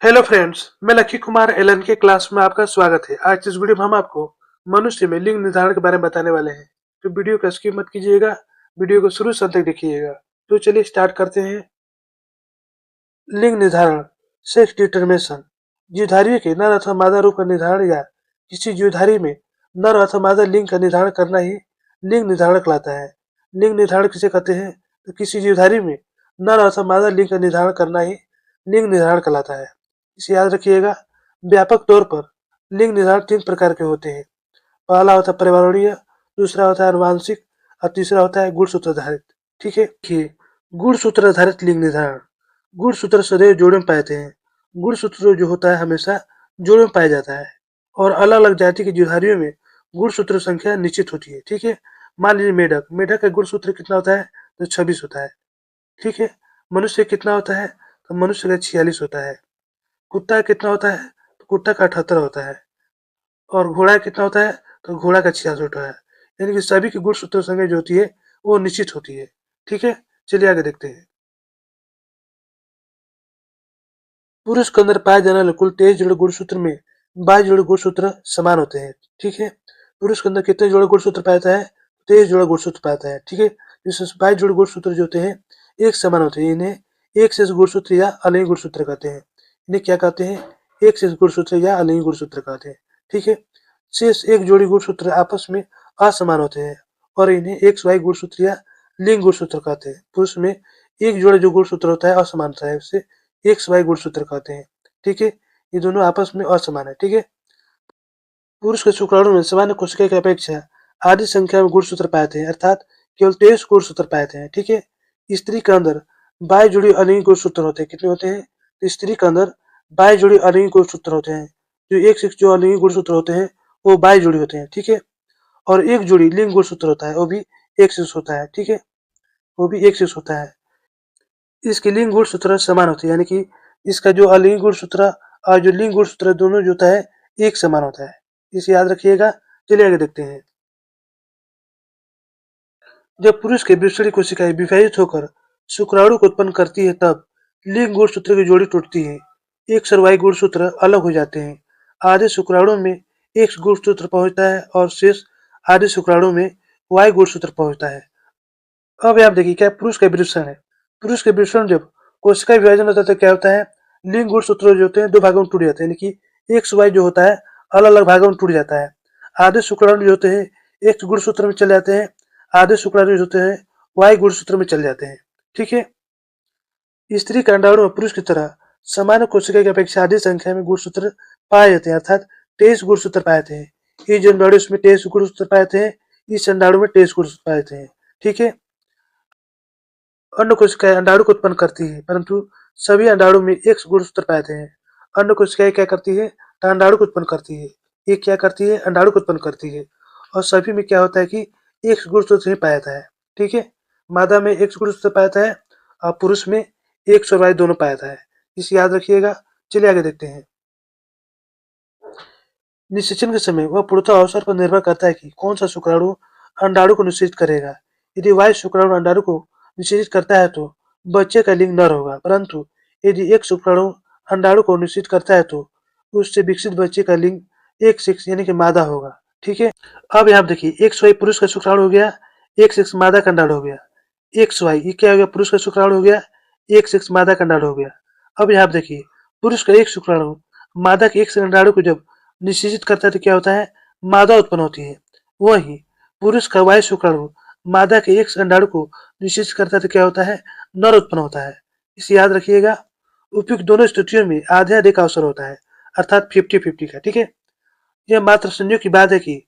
Hello friends, मैं lucky Kumar Elon के class में आपका स्वागत है। आज इस वीडियो में हम आपको मनुष्य में लिंग निर्धारण के बारे में बताने वाले हैं। तो वीडियो को स्किप मत कीजिएगा, वीडियो को शुरू से अंत तक देखिएगा। तो चलिए स्टार्ट करते हैं। लिंग निर्धारण, सेक्स डिटरमिनेशन, जीवधारी के नर अथवा मादा रूप का निर्धारण या किसी जीवधारी में नर अथवा मादा लिंग का निर्धारण करना ही लिंग निर्धारण कहलाता है। लिंग निर्धारण किसे कहते हैं? तो किसी जीवधारी में नर अथवा मादा लिंग का निर्धारण करना ही लिंग निर्धारण कहलाता है। इसे याद रखिएगा। व्यापक तौर पर लिंग निर्धारण 3 प्रकार के होते हैं। पहला होता है पर्यावरणीय, दूसरा होता है आनुवंशिक और तीसरा होता है गुणसूत्र आधारित। ठीक है, देखिए गुणसूत्र आधारित लिंग निर्धारण। गुणसूत्र सदैव जोड़े में पाए हैं। गुणसूत्र जो होता है हमेशा जोड़े में पाया जाता है और अलग अलग जाति के जीवधारियों में गुणसूत्र संख्या निश्चित होती है। ठीक है, मान लीजिए मेढक, मेढक का गुणसूत्र कितना होता है? तो 26 होता है। ठीक है, मनुष्य कितना होता है? तो मनुष्य का 46 होता है। कुत्ता कितना होता है? तो कुत्ता का 78 होता है। और घोड़ा कितना होता है? तो घोड़ा का 66 होता है। यानी कि सभी की गुणसूत्र संख्या जो होती है वो निश्चित होती है। ठीक है, चलिए आगे देखते हैं। पुरुष के अंदर पाए जाने वाले कुल 23 जोड़े गुणसूत्र में 22 जोड़े गुणसूत्र समान होते हैं। ठीक है, पुरुष के अंदर कितने जोड़े गुणसूत्र पाया जाता है? 23 जोड़े गुणसूत्र पाया जाता है। ठीक है, जिसमें 22 जोड़े गुणसूत्र जो होते हैं एक समान होते हैं। इन्हें एक शेष गुणसूत्र या अलैंगिक गुणसूत्र कहते हैं। इन्हें क्या कहते हैं? एक शेष गुणसूत्र या अलैंगिक गुणसूत्र कहते हैं। ठीक है, शेष एक जोड़ी गुणसूत्र आपस में असमान होते हैं और इन्हें एक स्वाई गुणसूत्र या लिंग गुणसूत्र कहते हैं। पुरुष में एक जोड़ा जो गुणसूत्र होता है असमान होता है, उसे एक्स वाई गुणसूत्र कहते हैं। ठीक है, ये दोनों आपस में असमान है। ठीक है, पुरुष के शुक्राणु में सामान्य कोशिका की अपेक्षा आधी संख्या में गुणसूत्र पाए जाते हैं, अर्थात केवल 23 गुणसूत्र पाए जाते हैं। ठीक है, स्त्री के अंदर 22 जोड़ी अलैंगिक गुणसूत्र होते हैं। कितने होते हैं? तो स्त्री के अंदर 22 जोड़ी अलैंगिक गुणसूत्र होते हैं। जो एक से जो अलैंगिक गुणसूत्र होते हैं वो 22 जोड़ी होते हैं। ठीक है, और एक जोड़ी लिंग गुणसूत्र होता है, वो भी एक से होता है। ठीक है, वो भी एक से होता है। इसके लिंग गुणसूत्र समान होते हैं, यानी कि इसका जो अलिंग गुणसूत्र और जो लिंग गुणसूत्र दोनों जो होता है एक समान होता है। इसे याद रखिएगा। चलिए आगे देखते हैं। जब पुरुष की वृषणी कोशिकाएं विभाजित होकर शुक्राणु को उत्पन्न करती है तब लिंग गुणसूत्र की जोड़ी टूटती है। एक सर्वायी गुणसूत्र अलग हो जाते हैं। आधे शुक्राणु में एक्स गुणसूत्र पहुंचता है और शेष आधे शुक्राणु में वाई गुणसूत्र पहुंचता है। अब आप देखिए क्या पुरुष का वृषण है। पुरुष के वृषण जब कोशिका विभाजन होता है तो क्या होता है? लिंग गुणसूत्र जो होते हैं दो भागों में टूट जाते हैं, यानी कि एक्स वाई जो होता है अलग अलग भागों में टूट जाता है। आधे शुक्राणु जो होते हैं एक्स गुणसूत्र में चले जाते हैं, आधे शुक्राणु जो होते हैं वाई गुणसूत्र में चले जाते हैं। ठीक है, स्त्री के अंडाणु में पुरुष की तरह सामान्य कोशिका की अपेक्षा अधिक संख्या में गुणसूत्र पाए जाते हैं, अर्थात 23 गुणसूत्र पाए जाते हैं। ये जो अंडाणु इसमें 23 गुणसूत्र पाए जाते हैं, इस अंडाणु में 23 गुणसूत्र पाए जाते हैं। ठीक है, अन्य कोशिकाएं अंडाणु को उत्पन्न करती है, परंतु सभी अंडाणु में एक गुणसूत्र पाए जाते हैं। अन्य कोशिकाएं क्या करती है? तो अंडाणु को उत्पन्न करती है। ये क्या करती है? अंडाणु को उत्पन्न करती है। और सभी में क्या होता है कि एक गुणसूत्र ही पाया जाता है। ठीक है, मादा में एक गुणसूत्र पाया जाता है और पुरुष में एक सर्वाई दोनों पाया जाता है। इसे याद रखिएगा। चलिए आगे देखते हैं। निषेचन के समय वह पूर्णतः अवसर पर निर्भर करता है कि कौन सा शुक्राणु अंडाणु को निषेचित करेगा। यदि वाई शुक्राणु अंडाणु को निषेचित करता है तो बच्चे का लिंग नर होगा, परंतु यदि एक शुक्राणु अंडाणु को निषेचित करता है तो उससे विकसित बच्चे का लिंग एक सेक्स यानी कि मादा होगा। ठीक है, अब यहाँ देखिए एक स्वाई पुरुष का शुक्राणु हो गया, एक सेक्स मादा का अंडाणु हो गया। एक स्वाई ये क्या हो गया? पुरुष का शुक्राणु हो गया, एक सेक्स मादा का अंडाणु हो गया। अब यहाँ देखिए पुरुष का एक शुक्राणु मादा के एक अंडाणु को जब निषेचित करता है तो क्या होता है? मादा उत्पन्न होती है। वही पुरुष का वाई शुक्राणु मादा के एक अंडाणु को निषेचित करता है तो क्या होता है? नर उत्पन्न होता है। इसे याद रखिएगा। उपयुक्त दोनों स्थितियों में आधे आधे का अवसर होता है, अर्थात 50-50 का। ठीक है, यह मात्र संयोग की बात है कि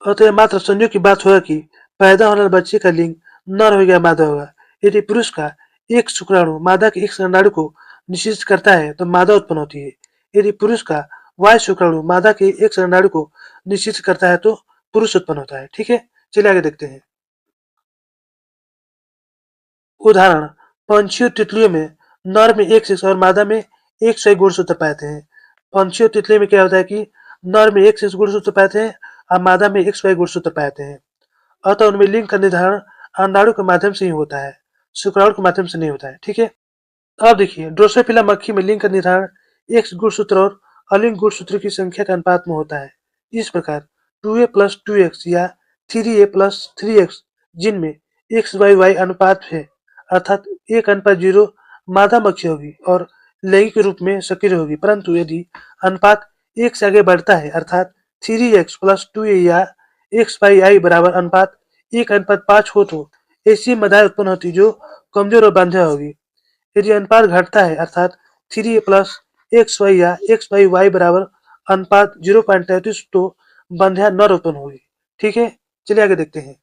अतः मात्र संयोग की बात होगा कि पैदा होने वाले बच्चे का लिंग नर होगा या मादा होगा। यदि पुरुष का एक शुक्राणु मादा के एक अंडाणु को निषेचित करता है तो मादा उत्पन्न होती है। यदि पुरुष का वाई शुक्राणु मादा के एक अंडाणु को निषेचित करता है तो पुरुष उत्पन्न होता है। ठीक है, चलिए आगे देखते हैं। उदाहरण, पंछियों तितलियों में नर में एक सेक्स और मादा में एक सौ गुणसूत्र पाते हैं। पंछियों तितली में क्या होता है कि नर में एक सेक्स गुणसूत्र पाते हैं और मादा में एक सौ गुणसूत्र पाते हैं। अतः उनमें लिंग का निर्धारण अंडाणु के माध्यम से ही होता है, शुक्राणु के माध्यम से नहीं होता है। ठीक है, अब देखिए ड्रोसोफिला मक्खी में लिंग का निर्धारण एक्स गुणसूत्र और अलिंग गुणसूत्र की संख्या के अनुपात में होता है। इस प्रकार 2a+2x या 3a+3x जिनमें XYY अनुपात है अर्थात 1:0 मादा मक्खी होगी और लैंगिक के रूप में सक्रिय होगी, परंतु यदि अनुपात 1 से आगे बढ़ता है अर्थात 3x+2a या XYI बराबर अनुपात 1:5 हो तो ऐसी मादाएं उत्पन्न होती जो कमजोर और बांझा होगी। यदि अनुपात घटता है अर्थात 3a+XY या XYY बराबर अनुपात 0.33 तो बंध्या नर उत्पन्न होगी। ठीक है, चलिए आगे देखते हैं।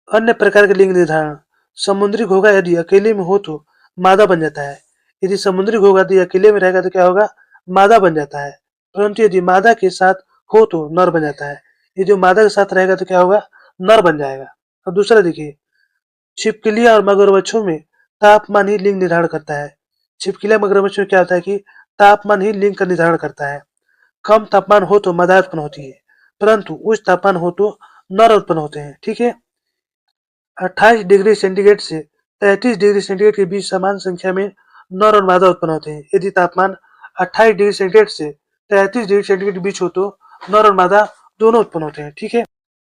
अन्य प्रकार के लिंग निर्धारण। समुद्री घोंघा यदि अकेले में हो तो मादा बन जाता है। यदि समुद्री घोंघा यदि अकेले में रहेगा तो क्या होगा, मादा बन जाता है, परंतु यदि मादा के साथ हो तो नर बन जाता है। यदि मादा के साथ रहेगा तो क्या होगा, नर बन जाएगा। अब दूसरा देखिए, छिपकलियां और मगरमच्छों में तापमान ही लिंग निर्धारण करता है। छिपकलियां मगरमच्छ में क्या होता है कि तापमान ही लिंग का निर्धारण करता है। कम तापमान हो तो मादा उत्पन्न होती है, परंतु उच्च तापमान हो तो नर उत्पन्न होते हैं। ठीक है, 28 डिग्री सेंटीग्रेड से 33 डिग्री सेंटीग्रेड के बीच समान संख्या में नर और मादा उत्पन्न होते हैं। यदि तापमान 28 डिग्री सेंटीग्रेड से 33 डिग्री सेंटीग्रेड के बीच हो तो नर और मादा दोनों उत्पन्न होते हैं। ठीक है,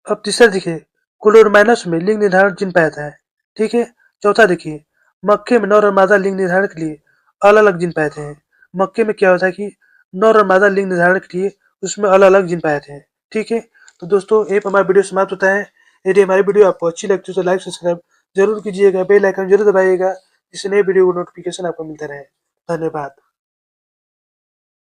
अब तीसरा देखिए, क्लोरोमाइनस में लिंग निर्धारण चिन्ह पाया जाता है। ठीक है, चौथा देखिए, मक्के में नर और मादा लिंग निर्धारण के लिए अलग अलग जिन पाए जाते हैं। मक्के में क्या होता है कि नर और मादा लिंग निर्धारण के लिए उसमें अलग अलग जिन पाए जाते हैं। ठीक है, तो दोस्तों यही पर हमारा वीडियो समाप्त होता है। यदि हमारी वीडियो आपको अच्छी लगती है तो लाइक सब्सक्राइब जरूर कीजिएगा, बेल आइकन जरूर दबाइएगा, जिससे नए वीडियो को नोटिफिकेशन आपको मिलता रहे। धन्यवाद।